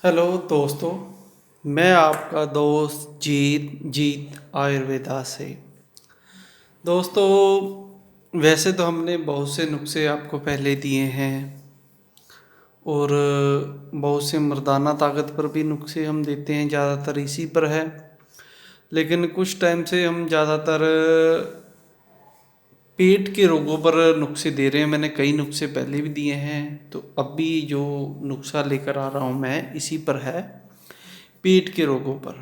Hello दोस्तों। मैं आपका दोस्त जीत आयुर्वेदा से। दोस्तों, वैसे तो हमने बहुत से नुस्खे आपको पहले दिए हैं और बहुत से मर्दाना ताकत पर भी नुस्खे हम देते हैं, ज़्यादातर इसी पर है। लेकिन कुछ टाइम से हम ज़्यादातर पेट के रोगों पर नुस्खे दे रहे हैं। मैंने कई नुस्खे पहले भी दिए हैं, तो अब भी जो नुस्खा लेकर आ रहा हूँ मैं इसी पर है, पेट के रोगों पर।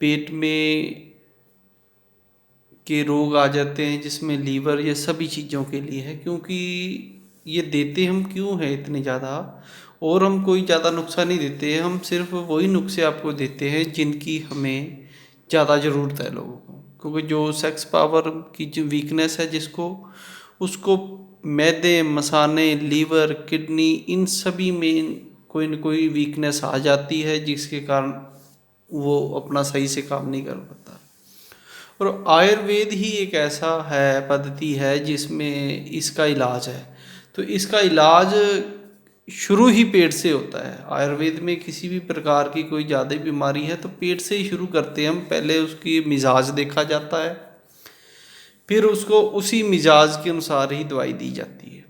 पेट में के रोग आ जाते हैं जिसमें लीवर, ये सभी चीज़ों के लिए है। क्योंकि ये देते हम क्यों हैं इतने ज़्यादा, और हम कोई ज़्यादा नुस्खा नहीं देते हैं, हम सिर्फ वही नुस्खे आपको देते हैं जिनकी हमें ज़्यादा ज़रूरत है लोगों को। क्योंकि जो सेक्स पावर की जो वीकनेस है जिसको, उसको मैदे, मसाने, लीवर, किडनी, इन सभी में कोई न कोई वीकनेस आ जाती है, जिसके कारण वो अपना सही से काम नहीं कर पाता। और आयुर्वेद ही एक ऐसा है, पद्धति है जिसमें इसका इलाज है। तो इसका इलाज शुरू ही पेट से होता है। आयुर्वेद में किसी भी प्रकार की कोई ज़्यादा बीमारी है तो पेट से ही शुरू करते हैं हम। पहले उसकी मिजाज देखा जाता है, फिर उसको उसी मिजाज के अनुसार ही दवाई दी जाती है।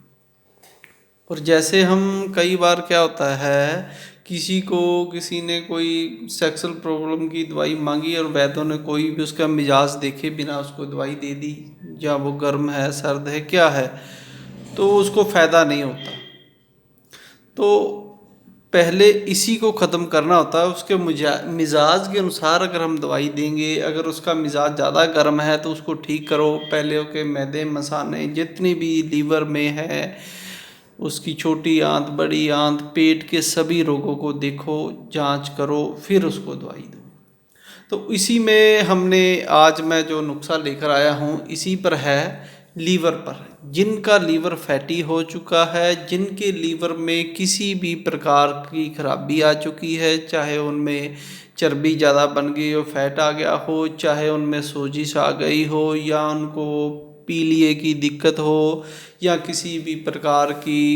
और जैसे हम कई बार क्या होता है, किसी ने कोई सेक्सुअल प्रॉब्लम की दवाई मांगी और वैद्यों ने कोई भी उसका मिजाज देखे बिना उसको दवाई दे दी, या वो गर्म है, सर्द है, क्या है, तो उसको फ़ायदा नहीं होता। तो पहले इसी को ख़त्म करना होता है। उसके मिजाज के अनुसार अगर हम दवाई देंगे, अगर उसका मिजाज ज़्यादा गर्म है तो उसको ठीक करो। पहले के मैदे, मसाने जितनी भी लीवर में है, उसकी छोटी आंत, बड़ी आंत, पेट के सभी रोगों को देखो, जांच करो, फिर उसको दवाई दो। तो इसी में हमने आज मैं जो नुस्खा लेकर आया हूँ इसी पर है, लीवर पर। जिनका लीवर फैटी हो चुका है, जिनके लीवर में किसी भी प्रकार की खराबी आ चुकी है, चाहे उनमें चर्बी ज़्यादा बन गई हो, फैट आ गया हो, चाहे उनमें सोजिश आ गई हो, या उनको पीलिए की दिक्कत हो, या किसी भी प्रकार की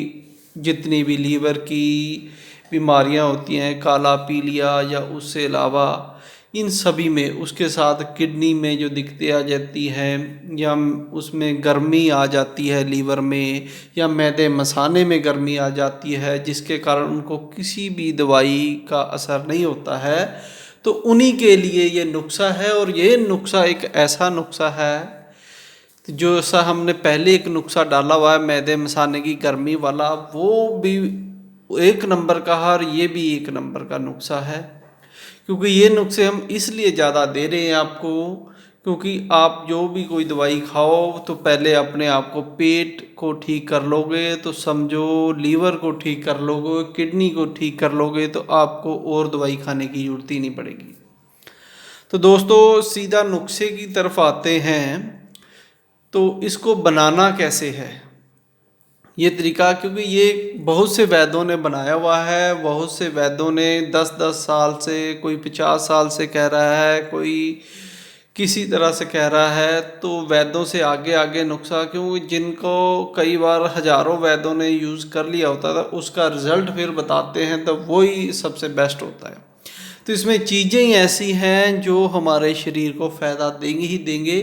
जितनी भी लीवर की बीमारियां होती हैं, काला पीलिया या उससे अलावा, इन सभी में, उसके साथ किडनी में जो दिक्कतें आ जाती हैं, या उसमें गर्मी आ जाती है लीवर में, या मैदे मसाने में गर्मी आ जाती है, जिसके कारण उनको किसी भी दवाई का असर नहीं होता है, तो उन्हीं के लिए ये नुस्खा है। और ये नुस्खा एक ऐसा नुस्खा है जो सा हमने पहले एक नुस्खा डाला हुआ है मैदे मसाने की गर्मी वाला, वो भी एक नंबर का है और ये भी एक नंबर का नुस्खा है। क्योंकि ये नुस्खे हम इसलिए ज़्यादा दे रहे हैं आपको, क्योंकि आप जो भी कोई दवाई खाओ तो पहले अपने आप को, पेट को ठीक कर लोगे तो समझो लीवर को ठीक कर लोगे, किडनी को ठीक कर लोगे, तो आपको और दवाई खाने की ज़रूरत ही नहीं पड़ेगी। तो दोस्तों, सीधा नुस्खे की तरफ आते हैं। तो इसको बनाना कैसे है, ये तरीका, क्योंकि ये बहुत से वैद्यों ने बनाया हुआ है। बहुत से वैद्यों ने 10-10 साल से, कोई 50 साल से कह रहा है, कोई किसी तरह से कह रहा है। तो वैद्यों से आगे आगे नुस्खा, क्योंकि जिनको कई बार हजारों वैद्यों ने यूज़ कर लिया होता था, उसका रिजल्ट फिर बताते हैं, तो वही सबसे बेस्ट होता है। तो इसमें चीज़ें ही ऐसी हैं जो हमारे शरीर को फ़ायदा देंगी ही देंगे।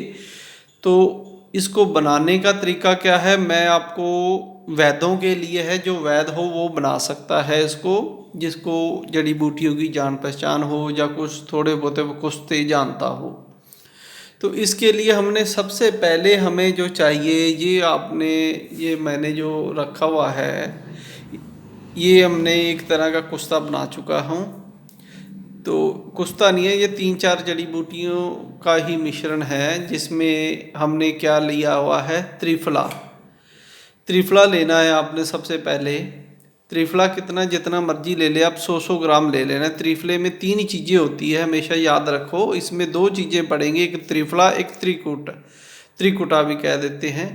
तो इसको बनाने का तरीका क्या है, मैं आपको, वैद्यों के लिए है, जो वैद्य हो वो बना सकता है इसको, जिसको जड़ी बूटियों की जान पहचान हो, या कुछ थोड़े बहुत कुश्ते जानता हो। तो इसके लिए हमने सबसे पहले, हमें जो चाहिए, ये आपने, ये मैंने जो रखा हुआ है, ये हमने एक तरह का कुश्ता बना चुका हूँ। तो कुश्ता नहीं है, ये 3-4 जड़ी बूटियों का ही मिश्रण है, जिसमें हमने क्या लिया हुआ है, त्रिफला। त्रिफला लेना है आपने सबसे पहले। त्रिफला कितना, जितना मर्जी ले ले आप, 100-100 ग्राम ले लेना। त्रिफले में 3 ही चीज़ें होती है, हमेशा याद रखो। इसमें 2 चीज़ें पड़ेंगी, एक त्रिफला, एक त्रिकुट, त्रिकुटा भी कह देते हैं।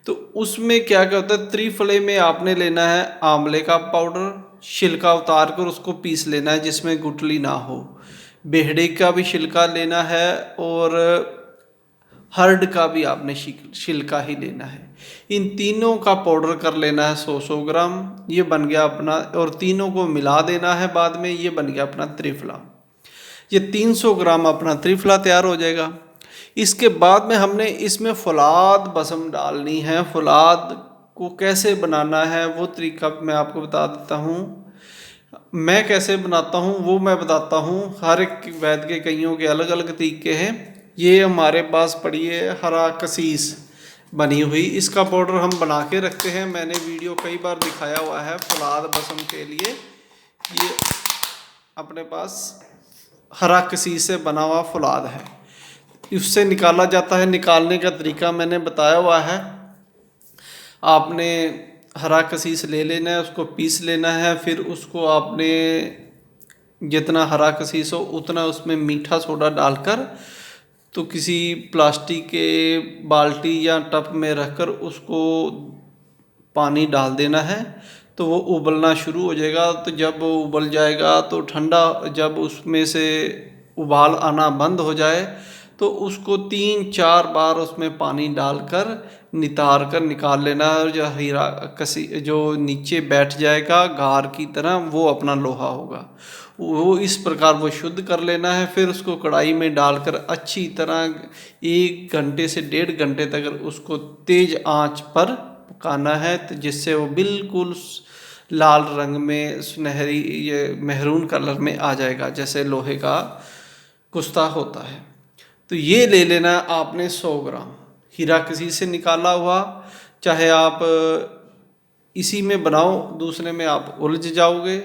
तो उसमें क्या क्या होता है, त्रिफले में आपने लेना है आंवले का पाउडर, छिलका उतार कर उसको पीस लेना है जिसमें गुठली ना हो। बेहड़े का भी छिलका लेना है, और हर्ड का भी आपने छिलका ही लेना है। इन तीनों का पाउडर कर लेना है 100-100 ग्राम। ये बन गया अपना, और तीनों को मिला देना है बाद में, ये बन गया अपना त्रिफला। ये 300 ग्राम अपना त्रिफला तैयार हो जाएगा। इसके बाद में हमने इसमें फौलाद बसम डालनी है। फौलाद को कैसे बनाना है वो तरीका मैं आपको बता देता हूँ। मैं कैसे बनाता हूँ वो मैं बताता हूँ। हर एक वैद्य के कईयों के अलग अलग तरीके हैं। ये हमारे पास पड़ी है हरा कसीस बनी हुई, इसका पाउडर हम बना के रखते हैं। मैंने वीडियो कई बार दिखाया हुआ है फौलाद बसम के लिए। ये अपने पास हरा कसीस से बना हुआ फौलाद है, उससे निकाला जाता है। निकालने का तरीका मैंने बताया हुआ है। आपने हरा कसीस ले लेना है, उसको पीस लेना है। फिर उसको आपने जितना हरा कसीस हो उतना उसमें मीठा सोडा डालकर तो किसी प्लास्टिक के बाल्टी या टब में रखकर उसको पानी डाल देना है। तो वो उबलना शुरू हो जाएगा। तो जब वो उबल जाएगा तो ठंडा, जब उसमें से उबाल आना बंद हो जाए तो उसको 3-4 बार उसमें पानी डालकर नितार कर निकाल लेना है। और जो हीरा कसी जो नीचे बैठ जाएगा गार की तरह, वो अपना लोहा होगा। वो इस प्रकार वो शुद्ध कर लेना है। फिर उसको कढ़ाई में डालकर अच्छी तरह 1 घंटे से 1.5 घंटे तक उसको तेज़ आंच पर पकाना है, तो जिससे वो बिल्कुल लाल रंग में सुनहरी ये मेहरून कलर में आ जाएगा, जैसे लोहे का कुश्ता होता है। तो ये ले लेना आपने 100 ग्राम हीरा किसी से निकाला हुआ। चाहे आप इसी में बनाओ, दूसरे में आप उलझ जाओगे।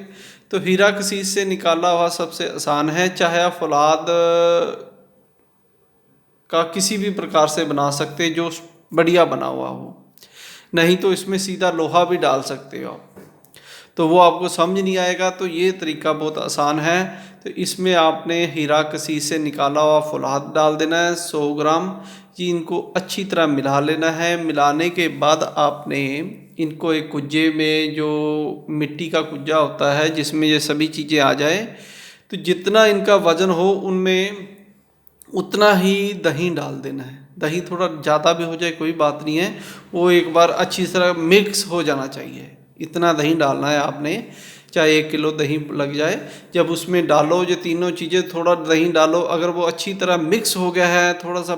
तो हीरा किसी से निकाला हुआ सबसे आसान है। चाहे आप फौलाद का किसी भी प्रकार से बना सकते हैं जो बढ़िया बना हुआ हो, नहीं तो इसमें सीधा लोहा भी डाल सकते हो आप, तो वो आपको समझ नहीं आएगा। तो ये तरीका बहुत आसान है। तो इसमें आपने हीरा कसी से निकाला हुआ फौलाद डाल देना है 100 ग्राम। जी इनको अच्छी तरह मिला लेना है। मिलाने के बाद आपने इनको एक कुज्जे में, जो मिट्टी का कुज्जा होता है जिसमें ये सभी चीज़ें आ जाए, तो जितना इनका वज़न हो उनमें उतना ही दही डाल देना है। दही थोड़ा ज़्यादा भी हो जाए कोई बात नहीं है, वो एक बार अच्छी तरह मिक्स हो जाना चाहिए। इतना दही डालना है आपने, चाहे 1 किलो दही लग जाए। जब उसमें डालो ये तीनों चीज़ें, थोड़ा दही डालो। अगर वो अच्छी तरह मिक्स हो गया है, थोड़ा सा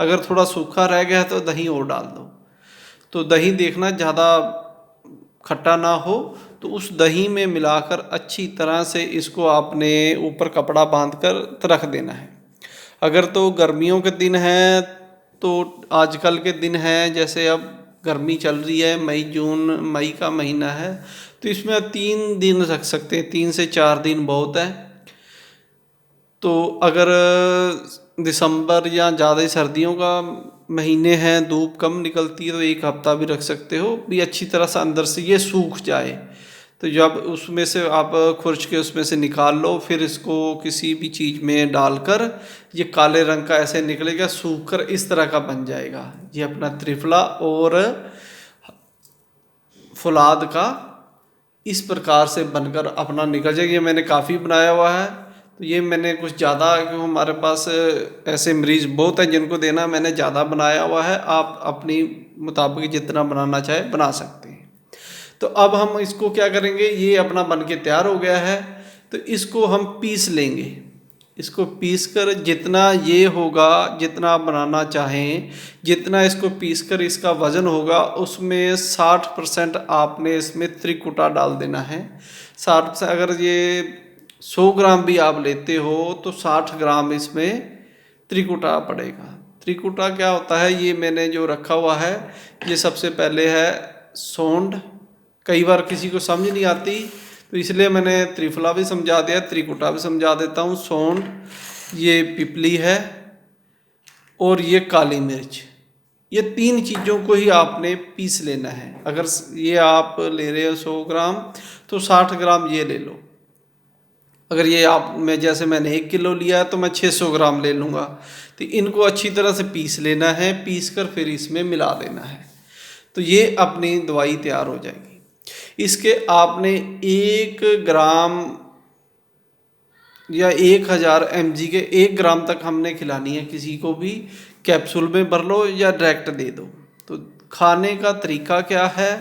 अगर थोड़ा सूखा रह गया है तो दही और डाल दो। तो दही देखना ज़्यादा खट्टा ना हो, तो उस दही में मिलाकर अच्छी तरह से इसको आपने ऊपर कपड़ा बांधकर रख देना है। अगर तो गर्मियों के दिन हैं, तो आजकल के दिन हैं, जैसे अब गर्मी चल रही है, मई का महीना है, तो इसमें आप 3 दिन रख सकते हैं। 3 से 4 दिन बहुत है। तो अगर दिसंबर या ज़्यादा सर्दियों का महीने हैं, धूप कम निकलती है, तो 1 हफ्ता भी रख सकते हो, भी अच्छी तरह से अंदर से ये सूख जाए। तो जब उसमें से आप खुर्च के उसमें से निकाल लो, फिर इसको किसी भी चीज़ में डालकर ये काले रंग का ऐसे निकलेगा, सूख कर इस तरह का बन जाएगा। ये अपना त्रिफला और फौलाद का इस प्रकार से बनकर अपना निकल जाएगा। ये मैंने काफ़ी बनाया हुआ है। तो ये मैंने कुछ ज़्यादा, क्योंकि हमारे पास ऐसे मरीज़ बहुत हैं जिनको देना, मैंने ज़्यादा बनाया हुआ है। आप अपनी मुताबिक जितना बनाना चाहे बना सकते हैं। तो अब हम इसको क्या करेंगे, ये अपना बन के तैयार हो गया है, तो इसको हम पीस लेंगे। इसको पीस कर जितना ये होगा, जितना आप बनाना चाहें, जितना इसको पीस कर इसका वज़न होगा, उसमें 60% आपने इसमें त्रिकुटा डाल देना है। 60%, अगर ये 100 ग्राम भी आप लेते हो तो 60 ग्राम इसमें त्रिकुटा पड़ेगा। त्रिकुटा क्या होता है, ये मैंने जो रखा हुआ है, ये सबसे पहले है सौंठ। कई बार किसी को समझ नहीं आती, तो इसलिए मैंने त्रिफला भी समझा दिया, त्रिकुटा भी समझा देता हूँ। सौंठ, ये पिपली है, और ये काली मिर्च। ये 3 चीज़ों को ही आपने पीस लेना है। अगर ये आप ले रहे हो 100 ग्राम, तो 60 ग्राम ये ले लो। अगर ये आप मैं जैसे मैंने 1 किलो लिया है तो मैं 600 ग्राम ले लूँगा। तो इनको अच्छी तरह से पीस लेना है, पीस कर फिर इसमें मिला देना है। तो ये अपनी दवाई तैयार हो जाएगी। इसके आपने 1 ग्राम या 1000 mg के 1 ग्राम तक हमने खिलानी है किसी को भी। कैप्सूल में भर लो या डायरेक्ट दे दो। तो खाने का तरीका क्या है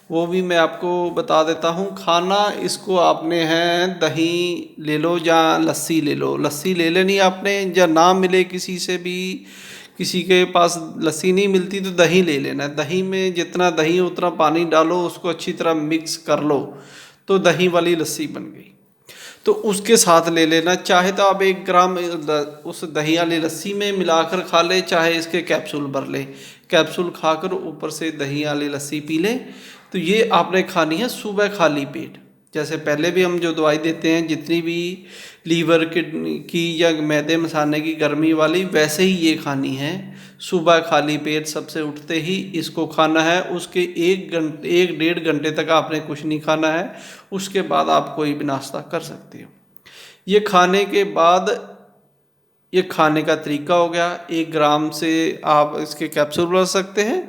वो भी मैं आपको बता देता हूँ। खाना इसको आपने है, दही ले लो या लस्सी ले लो। लस्सी ले लेनी आपने, या ना मिले किसी से भी, किसी के पास लस्सी नहीं मिलती तो दही ले लेना। दही में जितना दही उतना पानी डालो, उसको अच्छी तरह मिक्स कर लो, तो दही वाली लस्सी बन गई। तो उसके साथ ले लेना, चाहे तो आप 1 ग्राम उस दही वाली लस्सी में मिलाकर खा ले, चाहे इसके कैप्सूल भर ले। कैप्सूल खाकर ऊपर से दही वाली लस्सी पी ले। तो ये आपने खानी है सुबह खाली पेट। जैसे पहले भी हम जो दवाई देते हैं, जितनी भी लीवर किडनी की या मैदे मसाने की गर्मी वाली, वैसे ही ये खानी है। सुबह खाली पेट सबसे उठते ही इसको खाना है। उसके 1-1.5 घंटे तक आपने कुछ नहीं खाना है। उसके बाद आप कोई भी नाश्ता कर सकते हो। ये खाने के बाद, ये खाने का तरीका हो गया। 1 ग्राम से आप इसके कैप्सूल बना सकते हैं।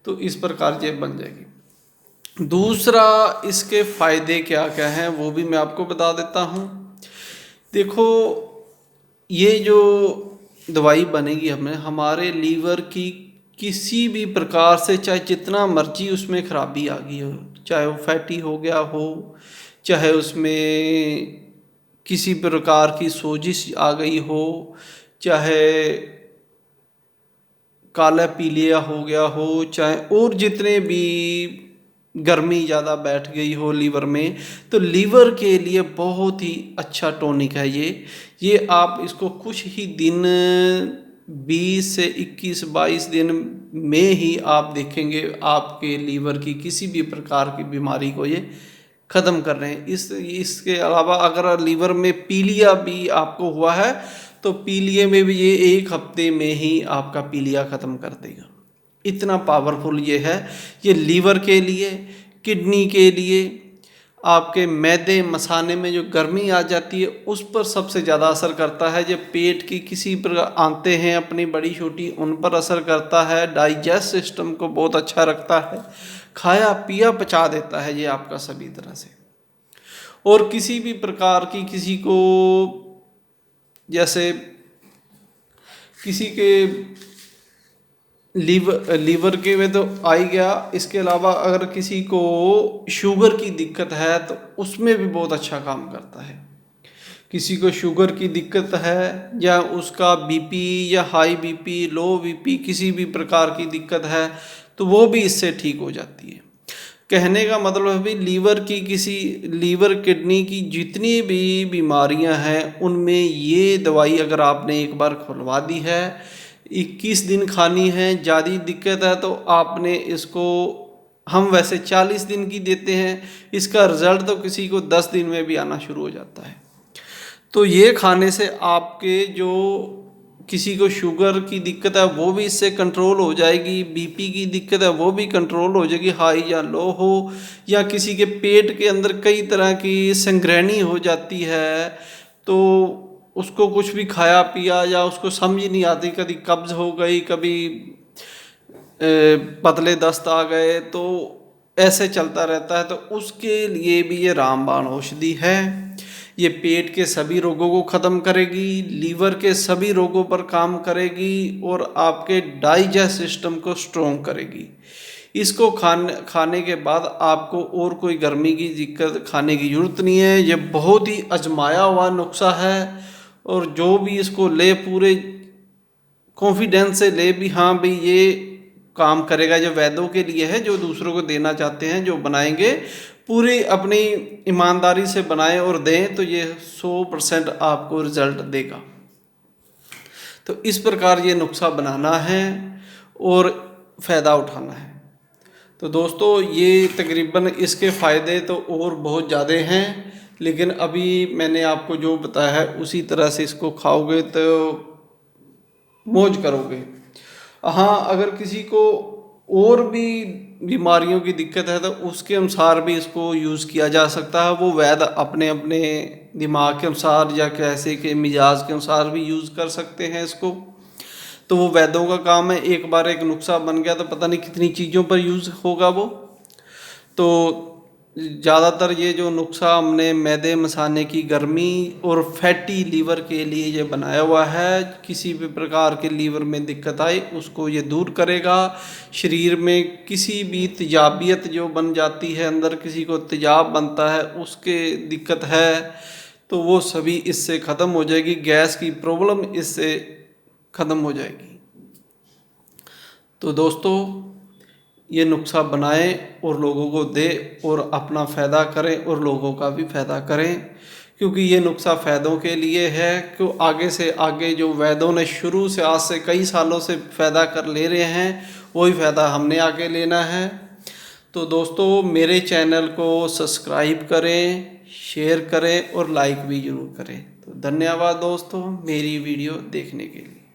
तो इस प्रकार ये बन जाएगी। दूसरा, इसके फ़ायदे क्या क्या हैं वो भी मैं आपको बता देता हूँ। देखो, ये जो दवाई बनेगी हमें, हमारे लीवर की किसी भी प्रकार से, चाहे जितना मर्जी उसमें खराबी आ गई हो, चाहे वो फैटी हो गया हो, चाहे उसमें किसी प्रकार की सोजिश आ गई हो, चाहे काला पीलिया हो गया हो, चाहे और जितने भी गर्मी ज़्यादा बैठ गई हो लीवर में, तो लीवर के लिए बहुत ही अच्छा टॉनिक है ये आप इसको कुछ ही दिन, 20 से 21-22 दिन में ही आप देखेंगे आपके लीवर की किसी भी प्रकार की बीमारी को ये ख़त्म कर रहे हैं। इसके अलावा अगर लीवर में पीलिया भी आपको हुआ है, तो पीलिए में भी ये 1 हफ्ते में ही आपका पीलिया ख़त्म कर देगा। इतना पावरफुल ये है। ये लीवर के लिए, किडनी के लिए, आपके मैदे मसाने में जो गर्मी आ जाती है उस पर सबसे ज़्यादा असर करता है। जब पेट की किसी पर आते हैं अपनी बड़ी छोटी, उन पर असर करता है। डाइजेस्ट सिस्टम को बहुत अच्छा रखता है। खाया पिया पचा देता है ये आपका सभी तरह से। और किसी भी प्रकार की, किसी को जैसे किसी के लीवर के में तो आ ही गया। इसके अलावा अगर किसी को शुगर की दिक्कत है तो उसमें भी बहुत अच्छा काम करता है। किसी को शुगर की दिक्कत है, या उसका बीपी या हाई बीपी, लो बीपी, किसी भी प्रकार की दिक्कत है, तो वो भी इससे ठीक हो जाती है। कहने का मतलब है भी, लीवर किडनी की जितनी भी बीमारियां हैं उनमें ये दवाई अगर आपने एक बार खुलवा दी है, 21 दिन खानी है। ज़्यादा दिक्कत है तो आपने इसको, हम वैसे 40 दिन की देते हैं, इसका रिज़ल्ट तो किसी को 10 दिन में भी आना शुरू हो जाता है। तो ये खाने से आपके जो किसी को शुगर की दिक्कत है वो भी इससे कंट्रोल हो जाएगी, बीपी की दिक्कत है वो भी कंट्रोल हो जाएगी, हाई या लो हो, या किसी के पेट के अंदर कई तरह की संघ्राणी हो जाती है, तो उसको कुछ भी खाया पिया या उसको समझ नहीं आती, कभी कब्ज हो गई, कभी पतले दस्त आ गए, तो ऐसे चलता रहता है। तो उसके लिए भी ये रामबाण औषधि है। ये पेट के सभी रोगों को ख़त्म करेगी, लीवर के सभी रोगों पर काम करेगी, और आपके डाइजेस्ट सिस्टम को स्ट्रॉन्ग करेगी। इसको खाने के बाद आपको और कोई गर्मी की दिक्कत खाने की ज़रूरत नहीं है। ये बहुत ही आजमाया हुआ नुस्खा है, और जो भी इसको ले पूरे कॉन्फिडेंस से ले भी, हाँ भाई ये काम करेगा। जो वैद्यों के लिए है, जो दूसरों को देना चाहते हैं, जो बनाएंगे पूरी अपनी ईमानदारी से बनाएं और दें, तो ये 100% आपको रिजल्ट देगा। तो इस प्रकार ये नुस्खा बनाना है और फ़ायदा उठाना है। तो दोस्तों, ये तकरीबन इसके फ़ायदे तो और बहुत ज़्यादा हैं, लेकिन अभी मैंने आपको जो बताया है उसी तरह से इसको खाओगे तो मौज करोगे। हाँ, अगर किसी को और भी बीमारियों की दिक्कत है तो उसके अनुसार भी इसको यूज़ किया जा सकता है। वो वैद्य अपने अपने दिमाग के अनुसार या कैसे के मिजाज के अनुसार भी यूज़ कर सकते हैं इसको। तो वो वैद्यों का काम है। एक बार एक नुस्खा बन गया तो पता नहीं कितनी चीज़ों पर यूज़ होगा वो। तो ज़्यादातर ये जो नुस्खा हमने मैदे मसाने की गर्मी और फैटी लीवर के लिए ये बनाया हुआ है। किसी भी प्रकार के लीवर में दिक्कत आए उसको ये दूर करेगा। शरीर में किसी भी तेजाबियत जो बन जाती है, अंदर किसी को तेजाब बनता है, उसके दिक्कत है तो वो सभी इससे ख़त्म हो जाएगी। गैस की प्रॉब्लम इससे ख़त्म हो जाएगी। तो दोस्तों, ये नुस्खा बनाएं और लोगों को दें और अपना फ़ायदा करें और लोगों का भी फ़ायदा करें, क्योंकि ये नुस्खा फ़ायदों के लिए है। कि आगे से आगे जो वैद्यों ने शुरू से आज से कई सालों से फ़ायदा कर ले रहे हैं, वही फ़ायदा हमने आगे लेना है। तो दोस्तों, मेरे चैनल को सब्सक्राइब करें, शेयर करें और लाइक भी ज़रूर करें। तो धन्यवाद दोस्तों मेरी वीडियो देखने के लिए।